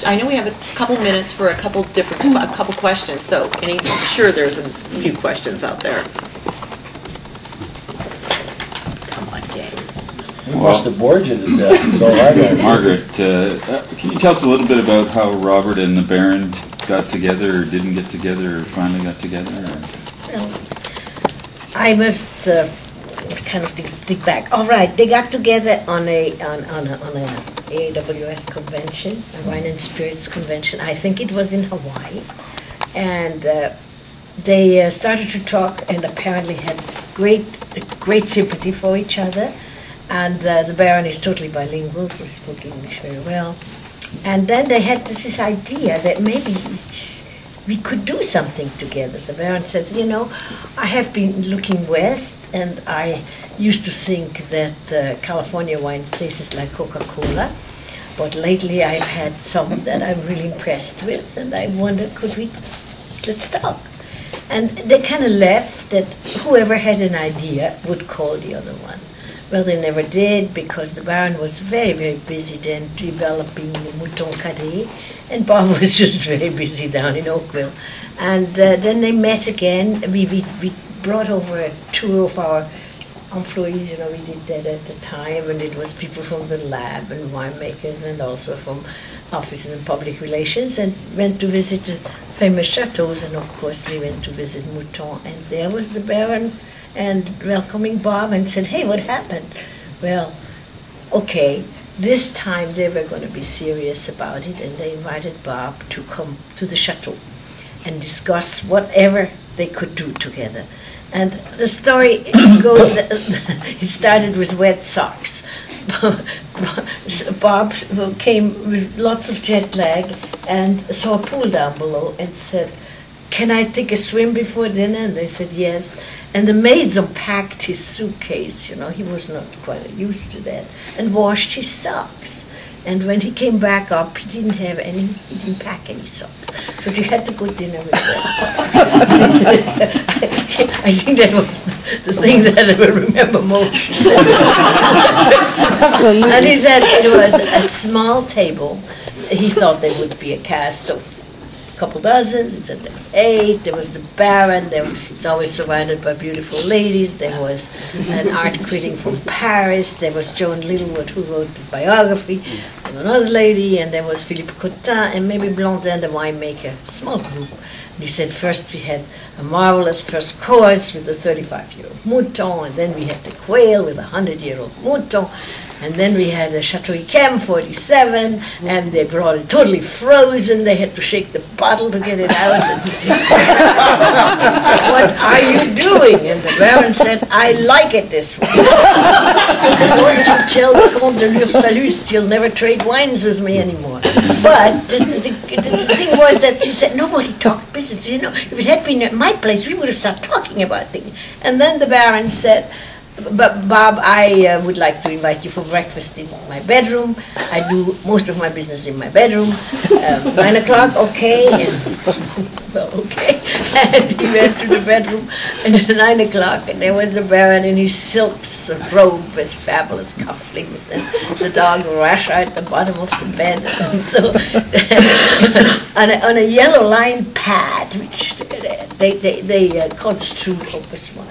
I know we have a couple minutes for a couple questions. So, sure, there's a few questions out there. Come on, gang. We must have bored you to death. So Margrit, can you tell us a little bit about how Robert and the Baron got together, or didn't get together, or finally got together? Well, I must kind of dig back. All right, they got together on a AWS convention, a Wine and Spirits convention. I think it was in Hawaii, and they started to talk, and apparently had great sympathy for each other. And the Baron is totally bilingual, so he spoke English very well. And then they had this idea that maybe we could do something together. The Baron said, I have been looking west, and I used to think that California wine tastes like Coca-Cola. But lately I've had some that I'm really impressed with, and I wonder, let's talk. And they kind of left that whoever had an idea would call the other one. Well, they never did, because the Baron was very, very busy then developing the Mouton Cadet, and Bob was just very busy down in Oakville. And then they met again. We brought over a tour of our employees, we did that at the time, and it was people from the lab and winemakers, and also from offices and public relations, and went to visit the famous chateaus, and of course we went to visit Mouton, and there was the Baron and welcoming Bob, and said, hey, what happened? Well, okay, this time they were going to be serious about it, and they invited Bob to come to the chateau and discuss whatever they could do together. And the story goes that it started with wet socks. Bob came with lots of jet lag and saw a pool down below and said, can I take a swim before dinner? And they said yes. And the maids unpacked his suitcase, he was not quite used to that, and washed his socks. And when he came back up, he didn't pack any socks. So he had to go dinner with wet socks. I think that was the thing that I will remember most. Absolutely. And he said it was a small table. He thought there would be a cast of couple dozens. He said there was 8. There was the Baron. It's always surrounded by beautiful ladies. There was an art critic from Paris. There was Joan Littlewood, who wrote the biography of another lady, and there was Philippe Cotin and maybe Blondin, the winemaker. Small group. And he said first we had a marvelous first course with the 35-year-old Mouton, and then we had the quail with a 100-year-old Mouton. And then we had a Chateau Yquem 47, and they brought it totally frozen. They had to shake the bottle to get it out. And he said, what are you doing? And the Baron said, I like it this way. I'm going to tell the Comte de L'Ursalus he'll never trade wines with me anymore. But the thing was that she said, nobody talked business. If it had been at my place, we would have started talking about things. And then the Baron said, but Bob, I would like to invite you for breakfast in my bedroom. I do most of my business in my bedroom. 9 o'clock, okay? And, well, okay. And he went to the bedroom, and at 9 o'clock, and there was the Baron in his silk robe with fabulous cufflinks, and the dog rash at the bottom of the bed. And so, on a yellow lined pad, which they construed Opus 1.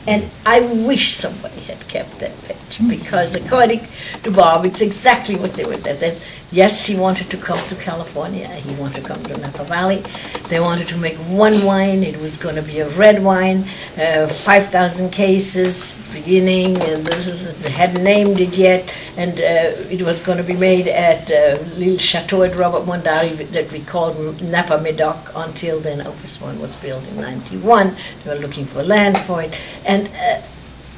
And I wish somebody had kept that picture, because according to Bob, it's exactly what they were doing. That yes, he wanted to come to California. He wanted to come to Napa Valley. They wanted to make one wine. It was going to be a red wine, 5,000 cases beginning, and they hadn't named it yet. And it was going to be made at Little Chateau at Robert Mondavi that we called Napa Medoc. Until then, Opus 1 was built in 91. They were looking for land for it.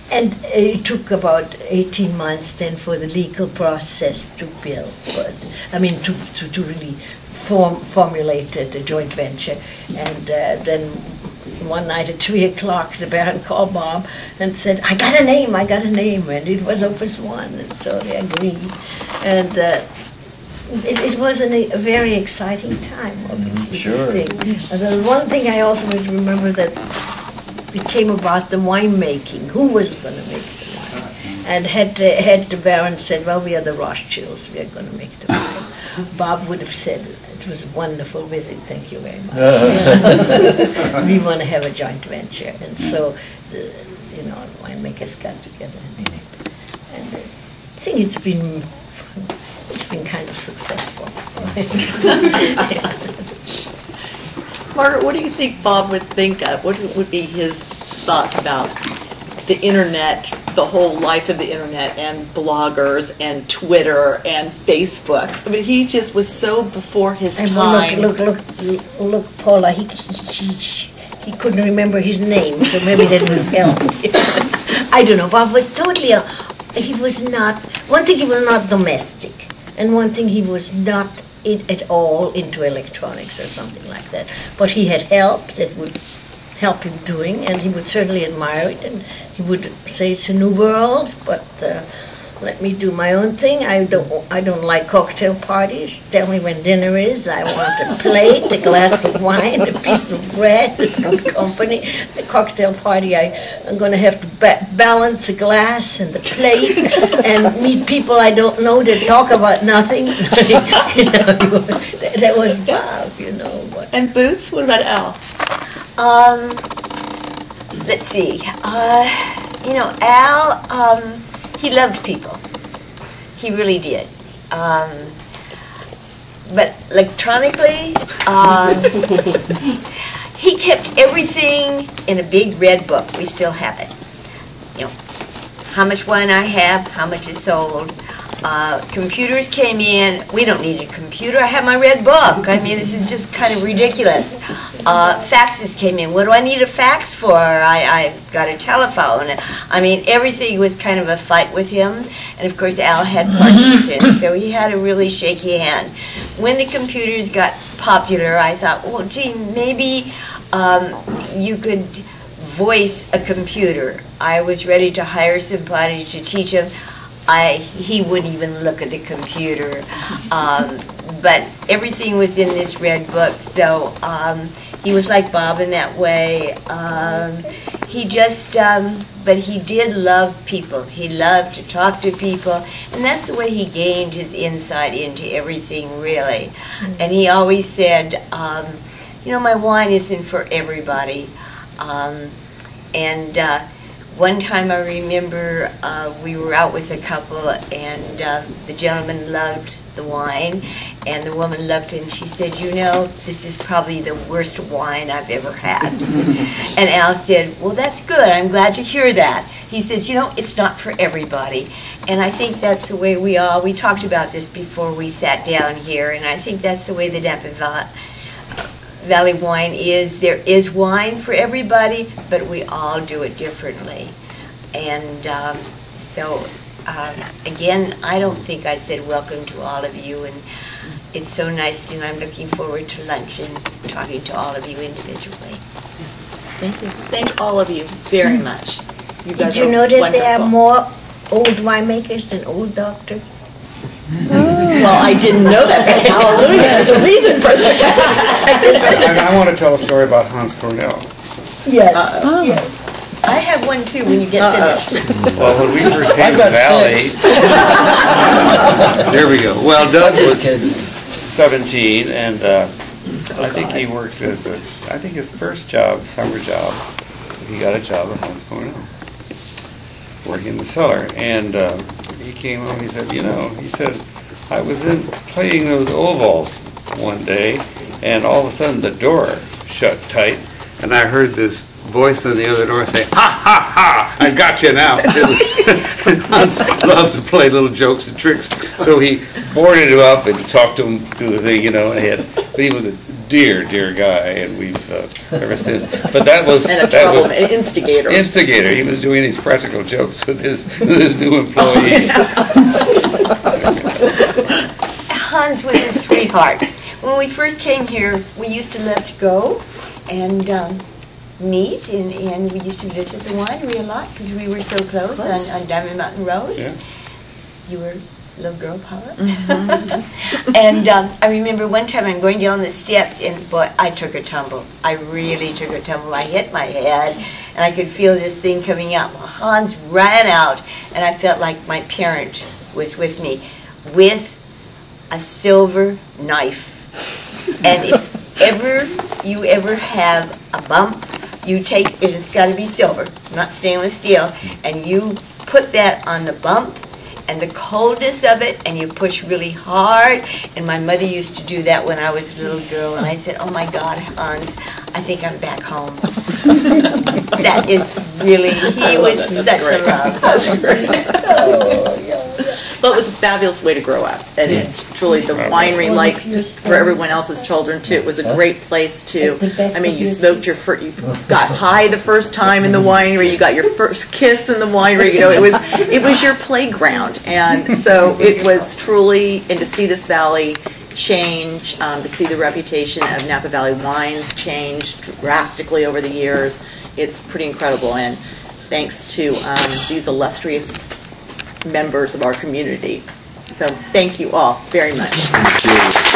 And it took about 18 months then for the legal process to build, to really formulate the joint venture. And then one night at 3 o'clock, the Baron called Bob and said, I got a name, and it was Opus 1, and so they agreed. And it was a very exciting time, obviously. Sure. The one thing I always remember that it came about the winemaking. Who was going to make the wine? And had the Baron said, well, we are the Rothschilds, we are going to make the wine. Bob would have said, it was a wonderful visit, thank you very much. We want to have a joint venture. And so, winemakers got together and did it. And I think it's been kind of successful. Margaret, what do you think Bob would think of? What would be his thoughts about the internet, the whole life of the internet, and bloggers, and Twitter, and Facebook? I mean, he just was so before his time. Look, Paula, he couldn't remember his name, so maybe that would help. I don't know. Bob was totally, one thing he was not domestic, and one thing he was not at all into electronics or something like that. But he had help that would help him doing, and he would certainly admire it, and he would say it's a new world, but let me do my own thing. I don't like cocktail parties. Tell me when dinner is. I want a plate, a glass of wine, a piece of bread, good company. The cocktail party, I'm going to have to balance a glass and the plate and meet people I don't know that talk about nothing. That was Bob, But. And Boots? What about Al? Let's see. Al, he loved people. He really did. But electronically, he kept everything in a big red book. We still have it. How much wine I have, how much is sold. Computers came in. We don't need a computer. I have my red book. I mean, this is just kind of ridiculous. Faxes came in. What do I need a fax for? I've got a telephone. I mean, everything was kind of a fight with him. And of course, Al had Parkinson's, so he had a really shaky hand. When the computers got popular, I thought, well, gee, maybe you could voice a computer. I was ready to hire somebody to teach him. He wouldn't even look at the computer, but everything was in this red book, so he was like Bob in that way. But he did love people. He loved to talk to people, and that's the way he gained his insight into everything, really. And he always said, my wine isn't for everybody. One time I remember we were out with a couple, and the gentleman loved the wine, and the woman loved it, and she said, this is probably the worst wine I've ever had. And Al said, well, that's good. I'm glad to hear that. He says, it's not for everybody. And I think that's the way we talked about this before we sat down here, and I think that's the way the Napa Valley wine is. There is wine for everybody, but we all do it differently. And again, I don't think I said welcome to all of you, and it's so nice, I'm looking forward to lunch and talking to all of you individually. Thank you. Thank all of you very much. You guys Did you know that wonderful. there are more old winemakers than old doctors? Well, I didn't know that, but hallelujah, there's a reason for that. I want to tell a story about Hans Cornell. Yes. Yes. I have one too when you get finished. Well, when we first came to the Valley, there we go. Well, Doug was 17, and I think he worked his first job, summer job, he got a job at Hans Cornell, working in the cellar. And he came home, he said, I was playing those ovals one day, and all of a sudden the door shut tight, and I heard this voice on the other door say, ha, ha, ha, I got you now. Hans loved to play little jokes and tricks, so he boarded him up and talked to him through the thing, but he was a dear guy, and we've ever since. But that was an instigator. Instigator. He was doing these practical jokes with his new employee. Hans was a sweetheart. When we first came here, we used to love to go and meet, and we used to visit the winery a lot because we were so close. On Diamond Mountain Road. Yeah. You were a little girl, Paula. Mm-hmm. And I remember one time I'm going down the steps, and boy, I took a tumble. I really took a tumble. I hit my head, and I could feel this thing coming out. Well, Hans ran out, and I felt like my parent was with me, with a silver knife. And if you ever have a bump, you take it. It's got to be silver, not stainless steel, and you put that on the bump and the coldness of it, and you push really hard. And my mother used to do that when I was a little girl, and I said, "Oh my God, Hans, I think I'm back home." That is really, he was such a love. That's great. Well, it was a fabulous way to grow up, and it's truly the winery, like for everyone else's children too. It was a great place to. I mean, you smoked you got high the first time in the winery. You got your first kiss in the winery. You know, it was your playground, and so it was truly. And to see this valley change, to see the reputation of Napa Valley wines change drastically over the years, it's pretty incredible. And thanks to these illustrious members of our community. So thank you all very much. Thank you.